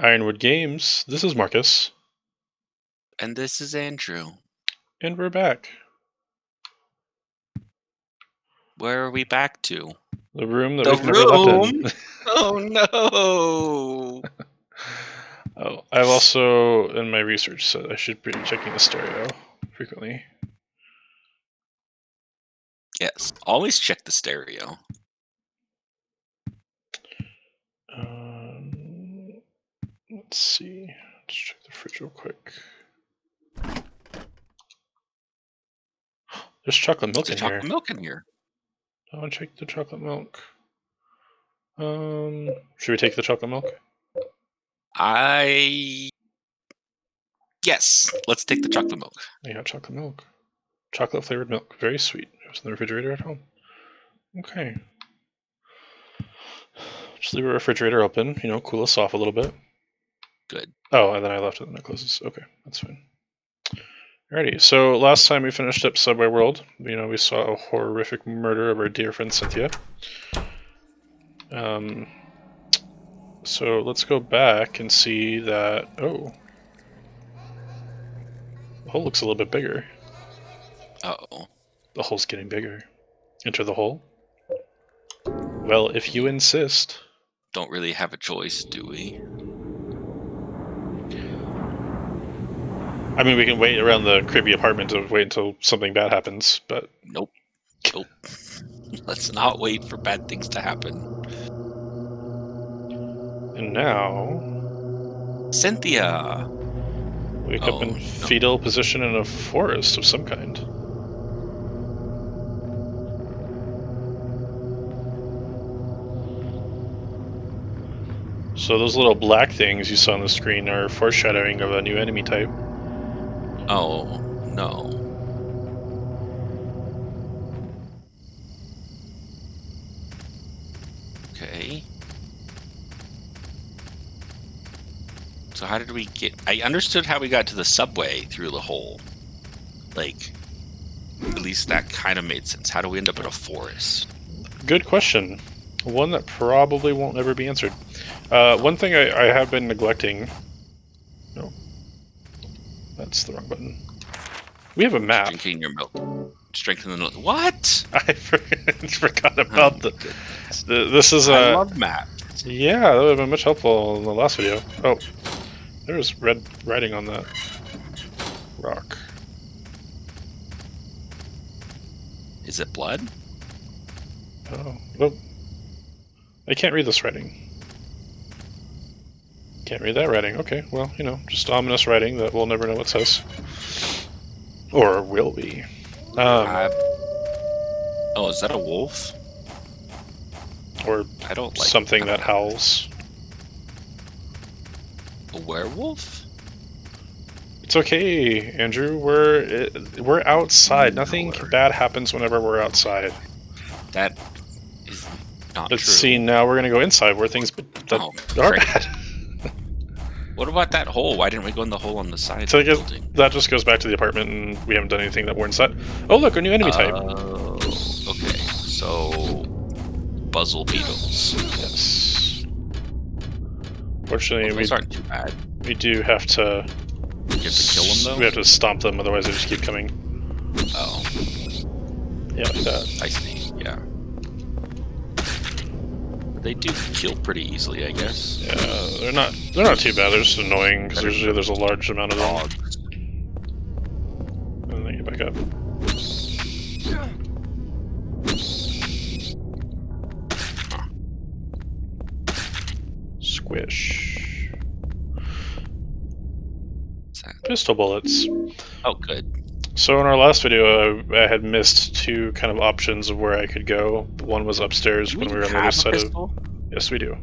Ironwood Games. This is Marcus, And this is Andrew. and we're back. Where are we back to? The room that The we've never lived in. room? Oh no! Oh, I've also, in my research, said I should be checking the stereo frequently. Yes, always check the stereo. Let's see. Let's check the fridge real quick. There's chocolate milk There's in here. chocolate milk in here. I want to check the chocolate milk. Should we take the chocolate milk? Yes, let's take the chocolate milk. I got chocolate milk. Chocolate flavored milk. Very sweet. It was in the refrigerator at home. Okay. Just leave the refrigerator open, cool us off a little bit. Good. Oh, and then I left it and it closes. Okay, that's fine. Alrighty, so last time we finished up Subway World, we saw a horrific murder of our dear friend Cynthia. So let's go back and see that, the hole looks a little bit bigger. Uh-oh. The hole's getting bigger. Enter the hole? Well, if you insist. Don't really have a choice, do we? I mean, we can wait around the creepy apartment to wait until something bad happens, but... Nope. Let's not wait for bad things to happen. And now... Cynthia! Wake up in fetal position in a forest of some kind. So those little black things you saw on the screen are foreshadowing of a new enemy type. Oh, no. Okay. So how did we get... I understood how we got to the subway through the hole. Like, at least that kind of made sense. How do we end up in a forest? Good question. One that probably won't ever be answered. One thing I have been neglecting... No. That's the wrong button. We have a map. Drinking your milk. Strengthen the milk. What? I forgot about this is I love maps. Yeah, that would have been much helpful in the last video. Oh, there's red writing on that rock. Is it blood? Oh, well, I can't read this writing. Can't read that writing. Okay, well, just ominous writing that we'll never know what says. Or will we? Oh, is that a wolf? Or I don't like something that howls. A werewolf? It's okay, Andrew. We're outside. Nothing bad happens whenever we're outside. That is not Let's true. see, now we're gonna go inside where things are bad. What about that hole? Why didn't we go in the hole on the side So of the building? That just goes back to the apartment, and we haven't done anything that we're inside. Oh, look, a new enemy type. Okay. So, buzzle beetles. Yes. Fortunately, those aren't too bad. We do have to... You have to kill them, though? We have to stomp them, otherwise they just keep coming. Oh. Yeah, like that. I see, yeah. They do kill pretty easily, I guess. Yeah, they're not too bad. They're just annoying because usually there's a large amount of them. And then get back up. Squish. Pistol bullets. Oh, good. So in our last video, I had missed two kind of options of where I could go. One was upstairs when we were on the other side of... Yes, we do.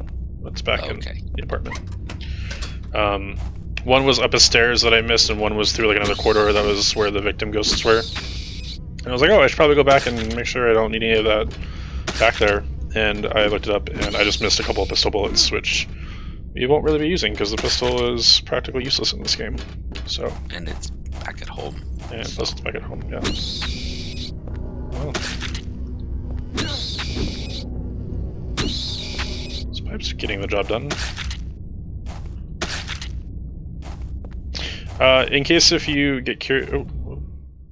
It's back in the apartment. One was up a stairs that I missed, and one was through like another corridor that was where the victim ghosts were. And I was like, oh, I should probably go back and make sure I don't need any of that back there. And I looked it up, and I just missed a couple of pistol bullets, which you won't really be using because the pistol is practically useless in this game. So. And it's back at home. And plus it's back at home, yeah. Well. This pipe's getting the job done. In case if you get curious... Oh,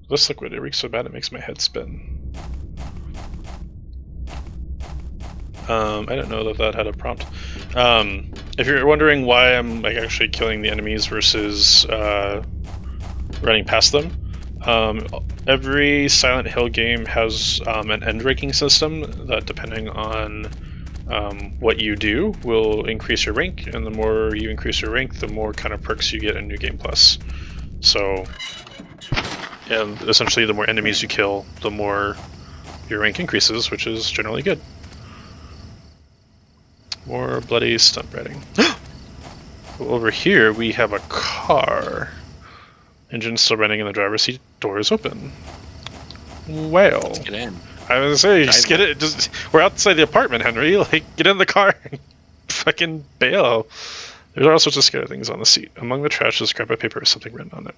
this liquid, it reeks so bad it makes my head spin. I didn't know that had a prompt. If you're wondering why I'm like actually killing the enemies versus running past them, every Silent Hill game has an end ranking system that, depending on what you do, will increase your rank, and the more you increase your rank, the more kind of perks you get in New Game Plus. So, and essentially, the more enemies you kill, the more your rank increases, which is generally good. More bloody stump riding. Over here, we have a car. Engine's still running in the driver's seat. Door is open. Well, Let's get in. I was gonna say, just get it. Just we're outside the apartment, Henry. Like, get in the car and fucking bail. There's all sorts of scary things on the seat. Among the trash is a scrap of paper with something written on it.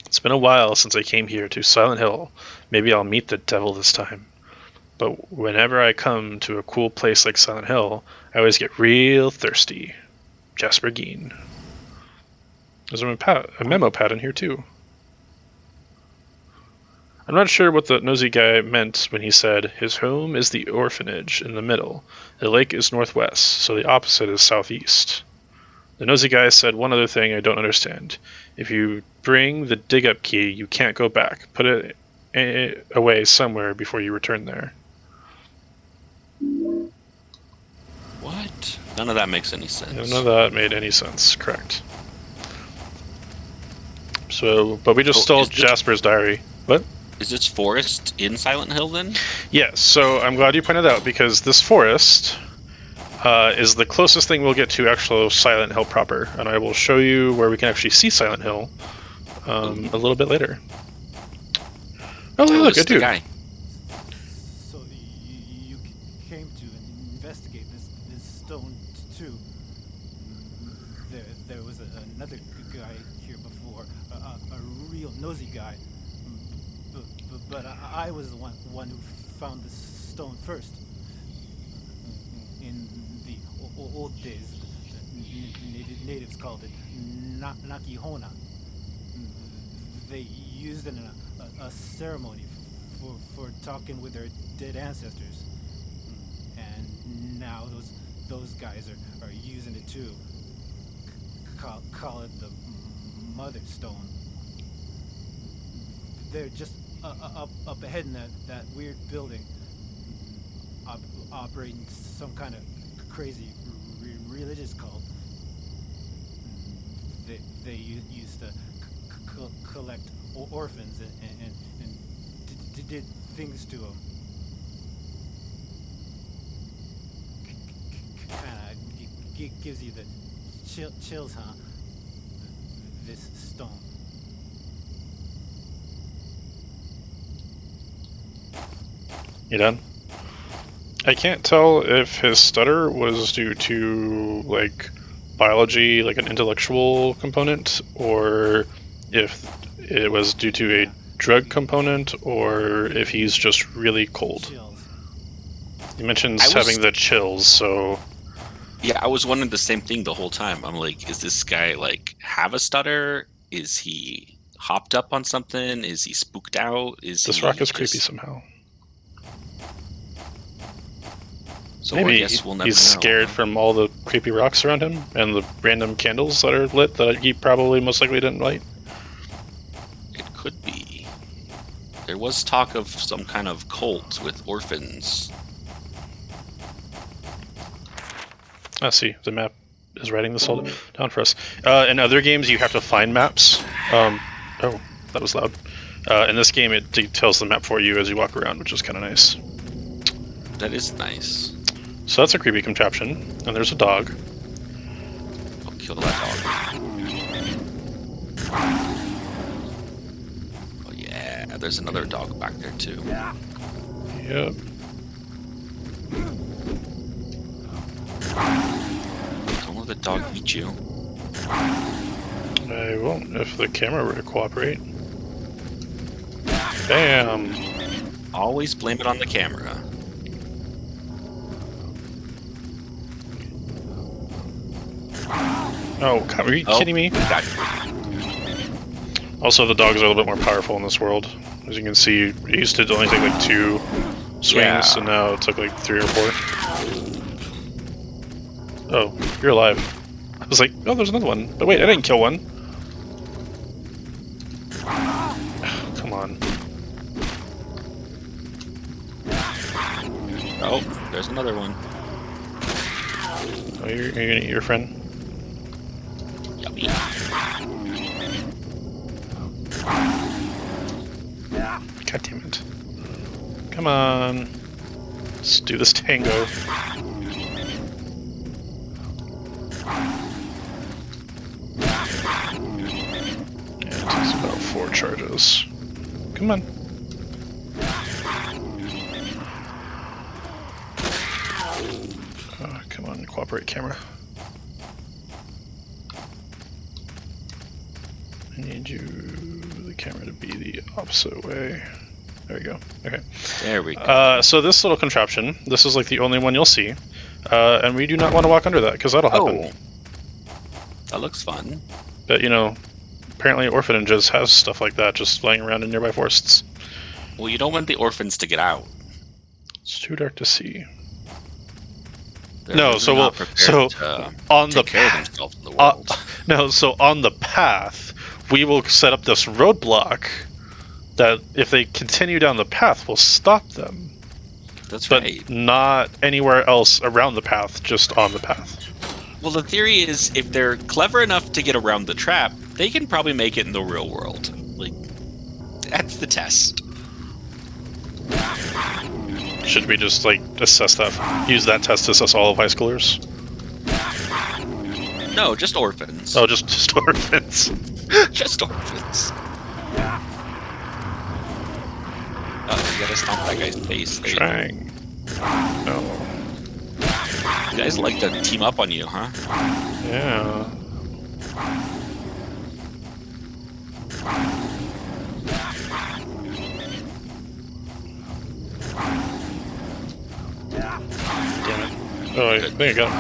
It's been a while since I came here to Silent Hill. Maybe I'll meet the devil this time. But whenever I come to a cool place like Silent Hill, I always get real thirsty. Jasper Geen. There's a memo pad in here too. I'm not sure what the nosy guy meant when he said, his home is the orphanage in the middle. The lake is northwest, so the opposite is southeast. The nosy guy said one other thing I don't understand. If you bring the dig-up key, you can't go back. Put it away somewhere before you return there. What? None of that makes any sense. None of that made any sense, correct. So, but we just stole Jasper's diary. What? Is this forest in Silent Hill then? Yes, so I'm glad you pointed out, because this forest is the closest thing we'll get to actual Silent Hill proper, and I will show you where we can actually see Silent Hill a little bit later. Oh, look, a dude. Guy. So you came to investigate this stone too. There was another guy here before, a real nosy guy. But I was the one who found the stone first. In the old days, the natives called it Nakihona. They used it in a ceremony for talking with their dead ancestors. And now those guys are using it too. Call it the Mother Stone. They're just up ahead in that weird building, operating some kind of crazy religious cult. They used to collect orphans and did things to them. Kind of gives you the chills, huh? This stone. You done? I can't tell if his stutter was due to, like, biology, like an intellectual component, or if it was due to a drug component, or if he's just really cold. Chills. He mentions having the chills, so... Yeah, I was wondering the same thing the whole time. I'm like, is this guy, like, have a stutter? Is he hopped up on something? Is he spooked out? This rock is creepy somehow. So maybe I guess we'll never he's know. scared from all the creepy rocks around him and the random candles that are lit that he probably most likely didn't light. It could be. There was talk of some kind of cult with orphans. I see. The map is writing this all down for us. In other games, you have to find maps. Oh, that was loud. In this game, it details the map for you as you walk around, which is kind of nice. That is nice. So that's a creepy contraption. And there's a dog. I'll kill that dog. Oh yeah, there's another dog back there too. Yep. Don't let the dog eat you. I won't if the camera were to cooperate. Bam! Always blame it on the camera. Oh, God, are you kidding me? Got Also, the dogs are a little bit more powerful in this world. As you can see, it used to only take like 2 swings, Yeah. and now it took like 3 or 4. Oh, you're alive. I was like, oh, there's another one. But wait, I didn't kill one. Come on. Oh, there's another one. Oh, you're gonna eat your friend? Yummy. God damn it. Come on. Let's do this tango. Yeah, it takes about 4 charges. Come on. Oh, come on, cooperate, camera. I need you, the camera, to be the opposite way. There we go. Okay. There we go. So this little contraption, this is like the only one you'll see, and we do not want to walk under that because that'll happen. Oh, that looks fun. But you know, apparently orphanages have stuff like that just laying around in nearby forests. Well, you don't want the orphans to get out. It's too dark to see. They're No, really so not we'll prepared on to the take care of path. themselves in the world. No, so on the path, we will set up this roadblock that if they continue down the path, will stop them. That's But right. not anywhere else around the path, just on the path. Well, the theory is if they're clever enough to get around the trap, they can probably make it in the real world. Like, that's the test. Should we just like assess that? Use that test to assess all of high schoolers? No, just orphans. Oh, just orphans. Just orphans. Oh, you gotta stomp that guy's face. There you go. Trying. No. You guys like to team up on you, huh? Yeah. Damn it. Oh, I think I got it.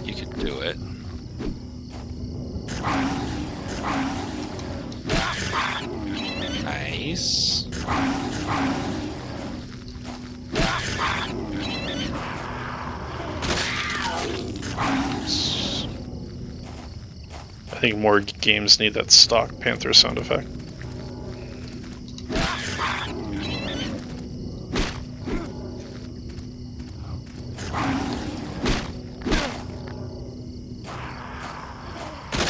You can do it. Nice. I think more games need that stock Panther sound effect.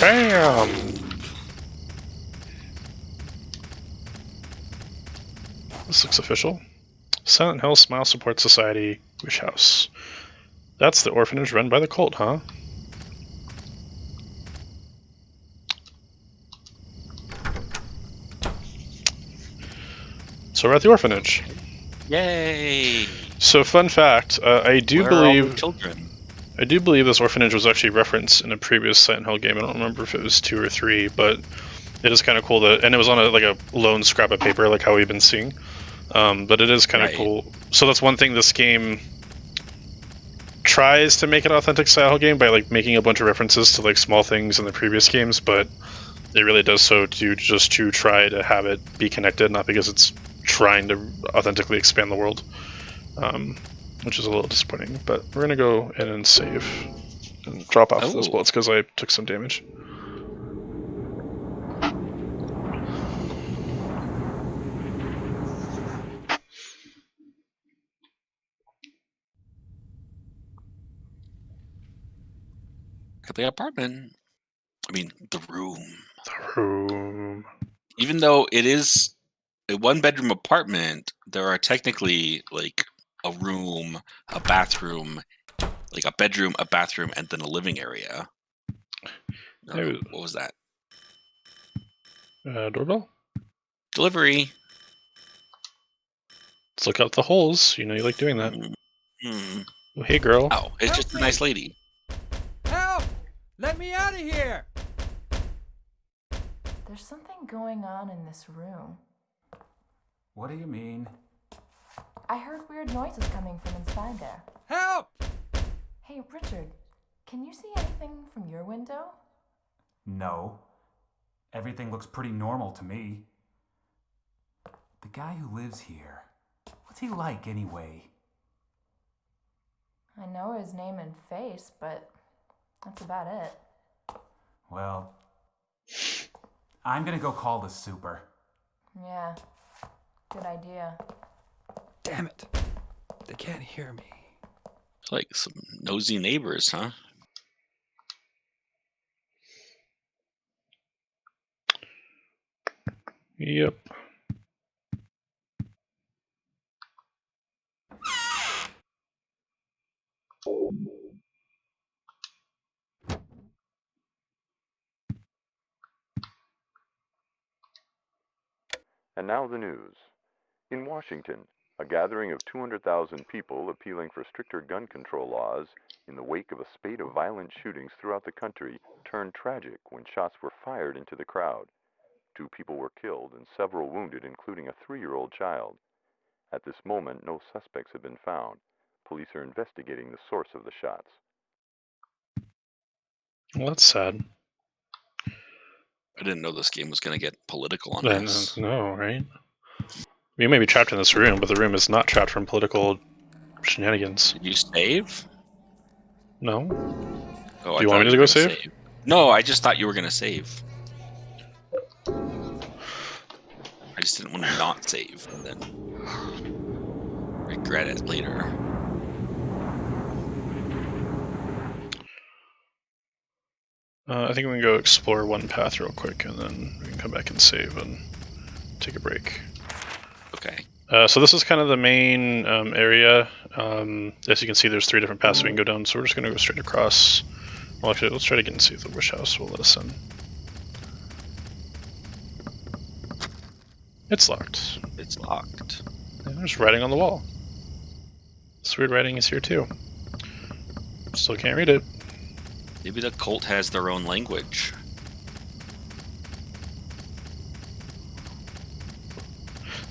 Bam! This looks official. Silent Hill Smile Support Society, Wish House. That's the orphanage run by the cult, huh? So we're at the orphanage. Yay! So fun fact, I do Where are all the believe children. this orphanage was actually referenced in a previous Silent Hill game. I don't remember if it was 2 or 3, but it is kind of cool that, and it was on like a lone scrap of paper, like how we've been seeing. But it is kind of cool. So that's one thing this game tries to make an authentic Silent Hill game by like making a bunch of references to like small things in the previous games, but it really does so to try to have it be connected, not because it's trying to authentically expand the world, which is a little disappointing. But we're gonna go in and save and drop off those bullets because I took some damage. At the apartment. I mean, the room. The room. Even though it is a 1-bedroom apartment, there are technically like a room, a bathroom, like a bedroom, a bathroom, and then a living area. No, what was that? Doorbell? Delivery. Let's look out the holes. You know you like doing that. Mm. Oh, hey, girl. Oh, it's just a nice lady. Help! Let me out of here! There's something going on in this room. What do you mean? I heard weird noises coming from inside there. Help! Hey, Richard, can you see anything from your window? No. Everything looks pretty normal to me. The guy who lives here, what's he like anyway? I know his name and face, but that's about it. Well, I'm gonna go call the super. Yeah, good idea. Damn it. They can't hear me. Like some nosy neighbors, huh? Yep. And now the news. In Washington, a gathering of 200,000 people appealing for stricter gun control laws in the wake of a spate of violent shootings throughout the country turned tragic when shots were fired into the crowd. 2 people were killed and several wounded, including a 3-year-old child. At this moment, no suspects have been found. Police are investigating the source of the shots. Well, that's sad. I didn't know this game was going to get political on I us. know, right? We may be trapped in this room, but the room is not trapped from political shenanigans. Did you save? No? Oh, Do you want me to go save? No, I just thought you were going to save. I just didn't want to not save and then regret it later. I think we can go explore one path real quick, and then we can come back and save and take a break. Okay. So this is kind of the main area. As you can see, there's 3 different paths we can go down, so we're just going to go straight across. Well, actually, let's try to get and see if the wish house will let us in. It's locked. It's locked. And there's writing on the wall. This weird writing is here too. Still can't read it. Maybe the cult has their own language.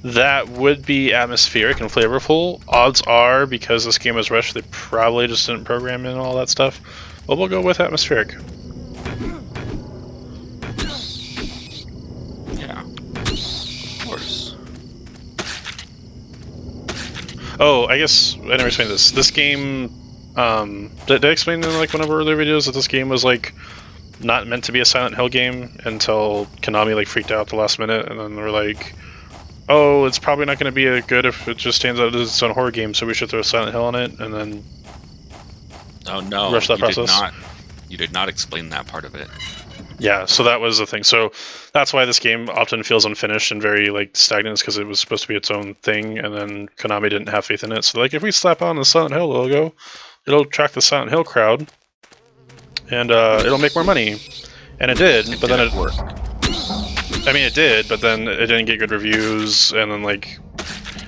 That would be atmospheric and flavorful. Odds are, because this game was rushed, they probably just didn't program in all that stuff. But we'll go with atmospheric. Yeah. Of course. Oh, I guess I never explained this. This game, did I explain in like one of our earlier videos that this game was like not meant to be a Silent Hill game until Konami like freaked out at the last minute, and then they were like, oh, it's probably not going to be a good if it just stands out as its own horror game, so we should throw Silent Hill on it, and then Oh no, rush that process. You did not explain that part of it. Yeah, so that was the thing. So that's why this game often feels unfinished and very like stagnant, because it was supposed to be its own thing, and then Konami didn't have faith in it. So like, if we slap on the Silent Hill logo, it'll attract the Silent Hill crowd, and it'll make more money. And it did, but then it worked. I mean, it did, but then it didn't get good reviews, and then like,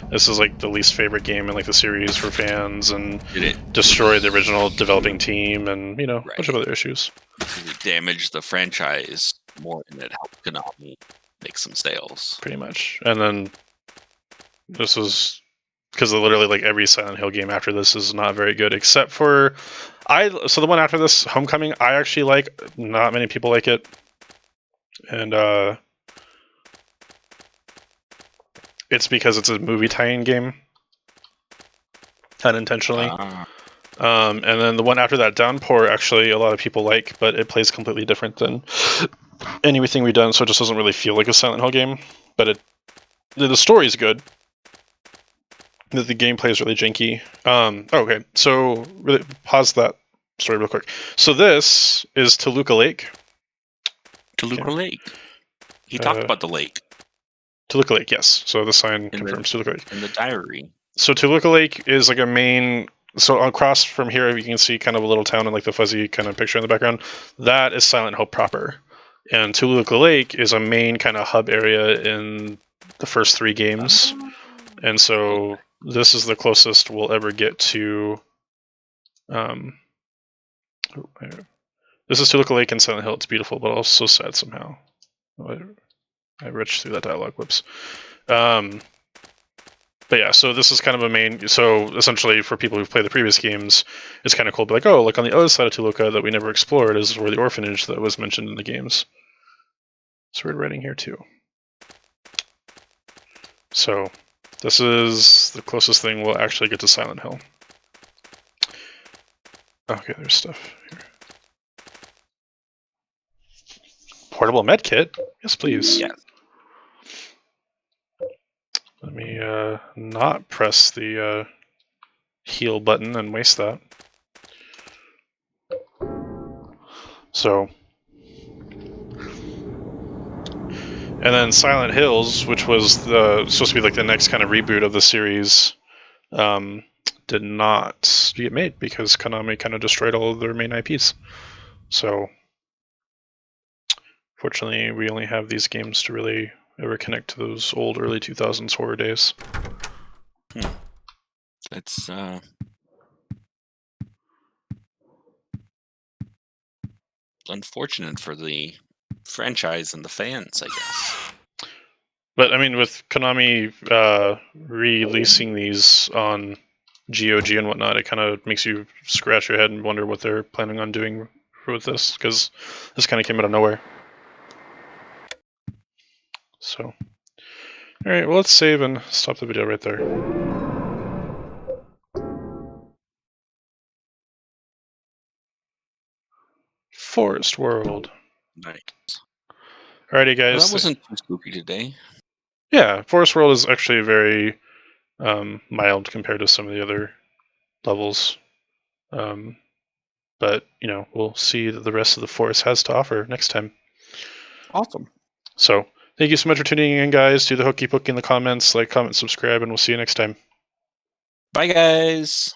this is like the least favorite game in like the series for fans, and Did it destroyed the original developing team, and you know, a bunch of other issues. damage the franchise more than it helped Konami make some sales? Pretty much. And then this was because literally like every Silent Hill game after this is not very good, except for so the one after this, Homecoming, I actually like. Not many people like it, and it's because it's a movie tie-in game, unintentionally. And then the one after that, Downpour, actually a lot of people like, but it plays completely different than anything we've done, so it just doesn't really feel like a Silent Hill game. But the story is good. The gameplay is really janky. Okay, so really pause that story real quick. So this is Toluca Lake. Toluca Lake. He talked about the lake Toluca Lake, yes. So the sign confirms Toluca Lake. in the diary. So Toluca Lake is like a main. So across from here, you can see kind of a little town and like the fuzzy kind of picture in the background. That is Silent Hill proper. And Toluca Lake is a main kind of hub area in the first 3 games. And so this is the closest we'll ever get to. This is Toluca Lake in Silent Hill. It's beautiful, but also sad somehow. I reached through that dialogue. Whoops. But yeah, so this is kind of a main. So essentially, for people who've played the previous games, it's kind of cool to be like, oh, look, on the other side of Toluca that we never explored is where the orphanage that was mentioned in the games. Sword writing here too. So this is the closest thing we'll actually get to Silent Hill. Okay, there's stuff here. Portable med kit? Yes, please. Yes. Let me not press the heal button and waste that. So, and then Silent Hills, which was supposed to be like the next kind of reboot of the series, did not get made because Konami kind of destroyed all of their main IPs. So, fortunately, we only have these games to really ever connect to those old early 2000s horror days. It's unfortunate for the franchise and the fans, I guess. But I mean, with Konami releasing these on GOG and whatnot, it kind of makes you scratch your head and wonder what they're planning on doing with this, because this kind of came out of nowhere. So, all right, well, let's save and stop the video right there. Forest World. Nice. Alrighty, guys. Well, that wasn't too spooky today. Yeah, Forest World is actually very mild compared to some of the other levels. But, you know, we'll see that the rest of the forest has to offer next time. Awesome. So, thank you so much for tuning in, guys. Do the hokey pokey in the comments, like, comment, subscribe, and we'll see you next time. Bye, guys.